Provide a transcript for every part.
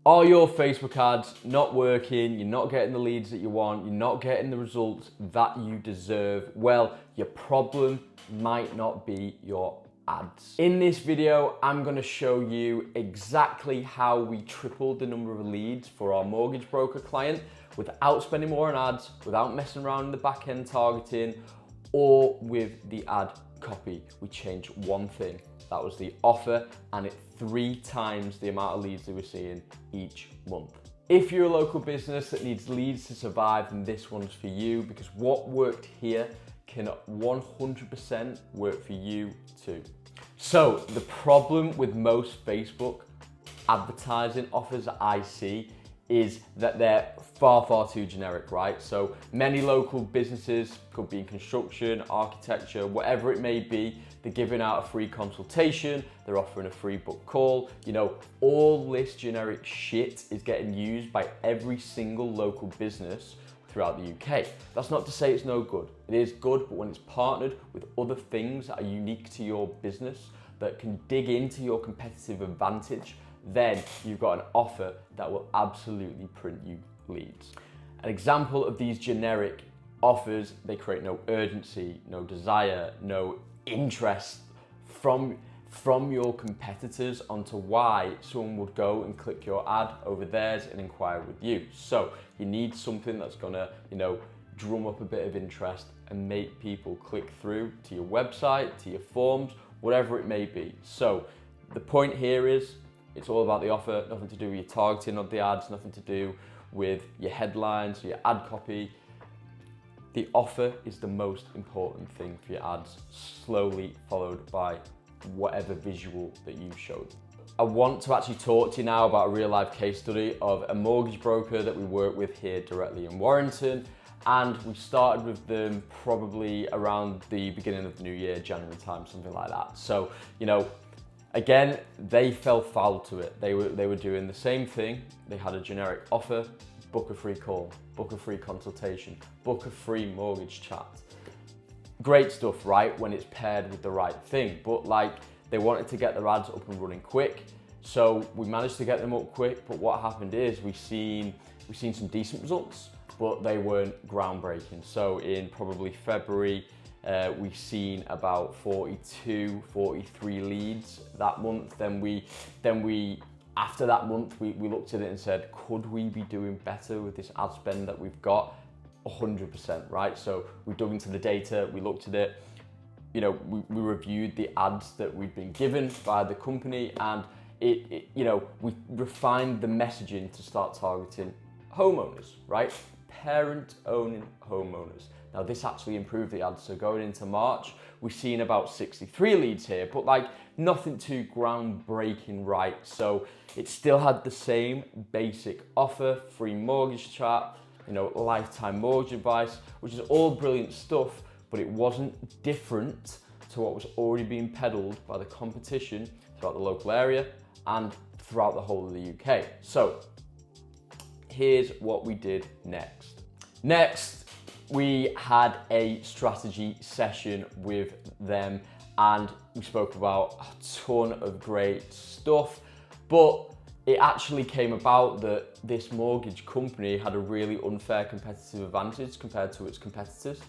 Are your Facebook ads not working? You're not getting the leads that you want. You're not getting the results that you deserve. Well, your problem might not be your ads. In this video, I'm going to show you exactly how we tripled the number of leads for our mortgage broker client without spending more on ads, without messing around in the back end targeting, or with the ad copy. We changed one thing. That was the offer, and it 3 times the amount of leads they were seeing each month. If you're a local business that needs leads to survive, then this one's for you, because what worked here can 100% work for you too. So the problem with most Facebook advertising offers that I see is that they're far too generic, right? So many local businesses, could be in construction, architecture, whatever it may be, they're giving out a free consultation, they're offering a free book call. You know, all this generic shit is getting used by every single local business throughout the UK. That's not to say it's no good. It is good, but when it's partnered with other things that are unique to your business, that can dig into your competitive advantage, then you've got an offer that will absolutely print you leads. An example of these generic offers, they create no urgency, no desire, no interest from your competitors onto why someone would go and click your ad over theirs and inquire with you. So you need something that's gonna, drum up a bit of interest and make people click through to your website, to your forms, whatever it may be. So the point here is, it's all about the offer, nothing to do with your targeting of the ads, nothing to do with your headlines or your ad copy. The offer is the most important thing for your ads, slowly followed by whatever visual that you showed. I want to actually talk to you now about a real life case study of a mortgage broker that we work with here directly in Warrington. And we started with them probably around the beginning of the new year, January time, something like that. So, again, they fell foul to it. They were doing the same thing. They had a generic offer, book a free call, book a free consultation, book a free mortgage chat. Great stuff, right? When it's paired with the right thing. But they wanted to get their ads up and running quick. So we managed to get them up quick. But what happened is we've seen some decent results, but they weren't groundbreaking. So in probably February, we've seen about 42, 43 leads that month. Then we after that month, we looked at it and said, could we be doing better with this ad spend that we've got? 100%, right? So we dug into the data, we looked at it, we reviewed the ads that we'd been given by the company, and we refined the messaging to start targeting homeowners, right? Parent-owning homeowners. Now this actually improved the ads, so going into March, we've seen about 63 leads here, but nothing too groundbreaking, right? So it still had the same basic offer, free mortgage chat, lifetime mortgage advice, which is all brilliant stuff, but it wasn't different to what was already being peddled by the competition throughout the local area and throughout the whole of the UK. So here's what we did next. Next, we had a strategy session with them and we spoke about a ton of great stuff, but it actually came about that this mortgage company had a really unfair competitive advantage compared to its competitors.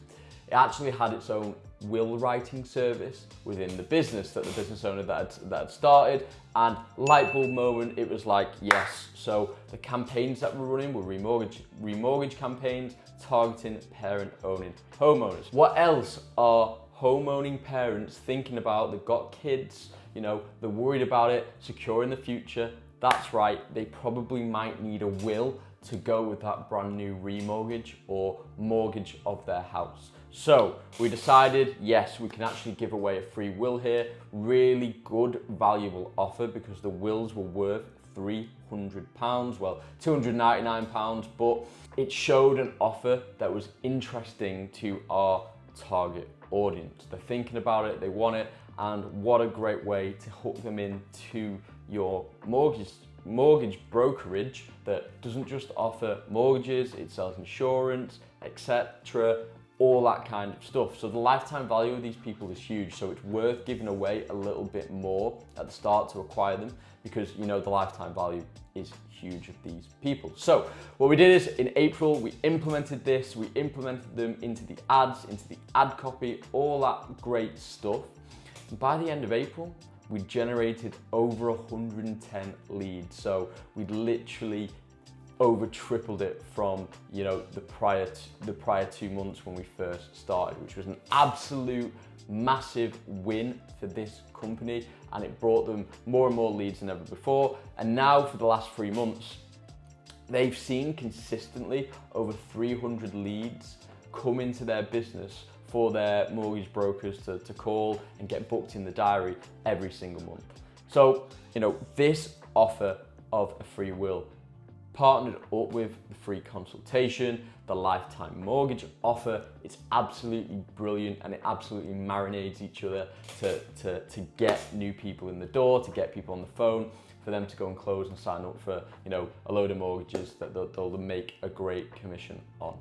It actually had its own will writing service within the business that the business owner that had started, and light bulb moment, it was like, yes. So the campaigns that we're running were remortgage campaigns targeting parent-owning homeowners. What else are homeowning parents thinking about? They've got kids, they're worried about it, securing the future. That's right, they probably might need a will to go with that brand new remortgage or mortgage of their house. So we decided, yes, we can actually give away a free will here. Really good, valuable offer, because the wills were worth £300, well, £299, but it showed an offer that was interesting to our target audience. They're thinking about it, they want it, and what a great way to hook them into your mortgage brokerage that doesn't just offer mortgages, it sells insurance, etc., all that kind of stuff. So the lifetime value of these people is huge, so it's worth giving away a little bit more at the start to acquire them, because you know the lifetime value is huge of these people. So what we did is in April, we implemented this, we implemented them into the ads, into the ad copy, all that great stuff. And by the end of April, we generated over 110 leads. So we'd literally over tripled it from, you know, the prior 2 months when we first started, which was an absolute massive win for this company, and it brought them more and more leads than ever before. And now for the last 3 months, they've seen consistently over 300 leads come into their business for their mortgage brokers to call and get booked in the diary every single month. So, you know, this offer of a free will partnered up with the free consultation, the lifetime mortgage offer, it's absolutely brilliant, and it absolutely marinates each other to get new people in the door, to get people on the phone, for them to go and close and sign up for, you know, a load of mortgages that they'll make a great commission on.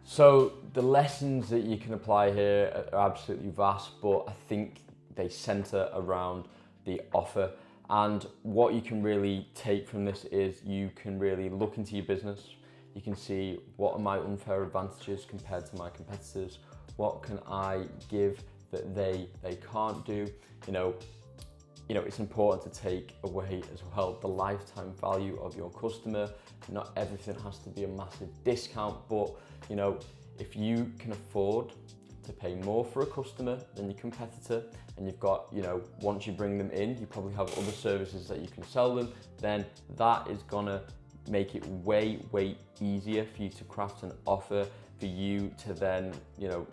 So the lessons that you can apply here are absolutely vast, but I think they center around the offer. And what you can really take from this is you can really look into your business. You can see, what are my unfair advantages compared to my competitors? What can I give that they can't do? You know, it's important to take away as well the lifetime value of your customer. Not everything has to be a massive discount, but you know, if you can afford to pay more for a customer than your competitor, and you've got, you know, once you bring them in, you probably have other services that you can sell them, then that is gonna make it way easier for you to craft an offer for you to then, you know,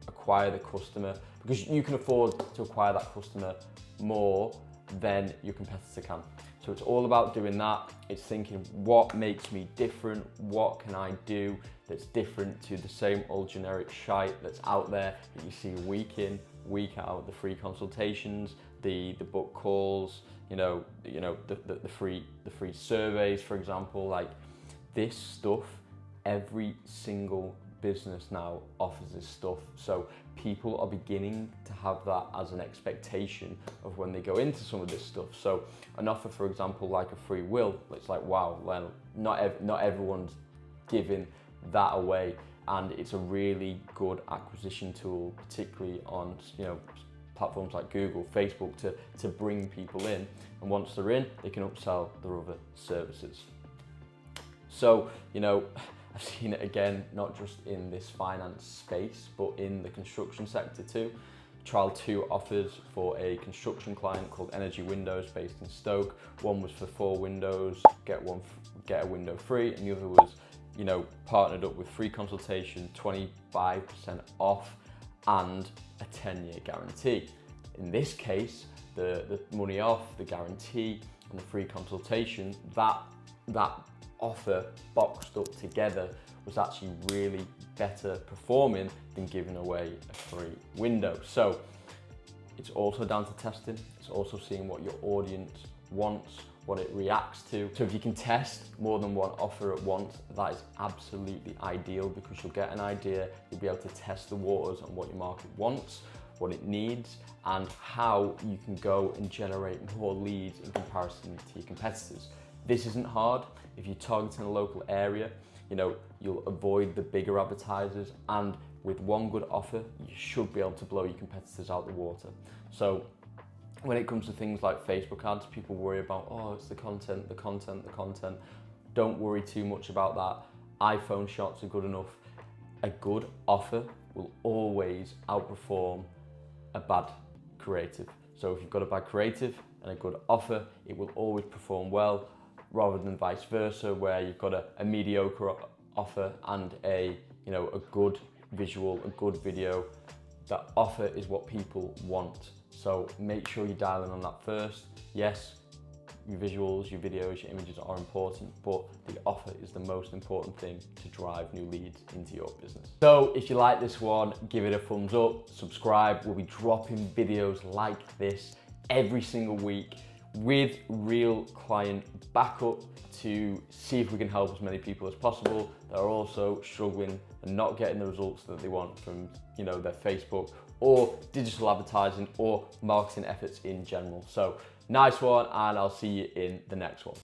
acquire the customer, because you can afford to acquire that customer more than your competitor can. So it's all about doing that. It's thinking, what makes me different? What can I do that's different to the same old generic shite that's out there that you see week in, week out? The free consultations, the book calls, the free surveys, for example. Like, this stuff, every single business now offers this stuff. So people are beginning to have that as an expectation of when they go into some of this stuff. So an offer, for example, like a free will, it's like, wow, well, not everyone's giving that away, and it's a really good acquisition tool, particularly on, you know, platforms like Google, Facebook, to bring people in, and once they're in, they can upsell their other services. So, you know, I've seen it again, not just in this finance space, but in the construction sector too. Trial 2 offers for a construction client called Energy Windows based in Stoke. One was for 4 windows, get a window free, and the other was, you know, partnered up with free consultation, 25% off, and a 10-year guarantee. In this case, the money off, the guarantee, and the free consultation, that offer boxed up together was actually really better performing than giving away a free window. So it's also down to testing. It's also seeing what your audience wants, what it reacts to. So if you can test more than one offer at once, that is absolutely ideal, because you'll get an idea, you'll be able to test the waters on what your market wants, what it needs, and how you can go and generate more leads in comparison to your competitors. This isn't hard. If you're targeting a local area, you know, you'll avoid the bigger advertisers, and with one good offer, you should be able to blow your competitors out the water. So when it comes to things like Facebook ads, people worry about, oh, it's the content. Don't worry too much about that. iPhone shots are good enough. A good offer will always outperform a bad creative. So if you've got a bad creative and a good offer, it will always perform well, rather than vice versa, where you've got a mediocre offer and a good visual, a good video. That offer is what people want. So make sure you're dialing on that first. Yes, your visuals, your videos, your images are important, but the offer is the most important thing to drive new leads into your business. So if you like this one, give it a thumbs up, subscribe. We'll be dropping videos like this every single week with real client backup to see if we can help as many people as possible that are also struggling and not getting the results that they want from, their Facebook or digital advertising or marketing efforts in general. So Nice one, and I'll see you in the next one.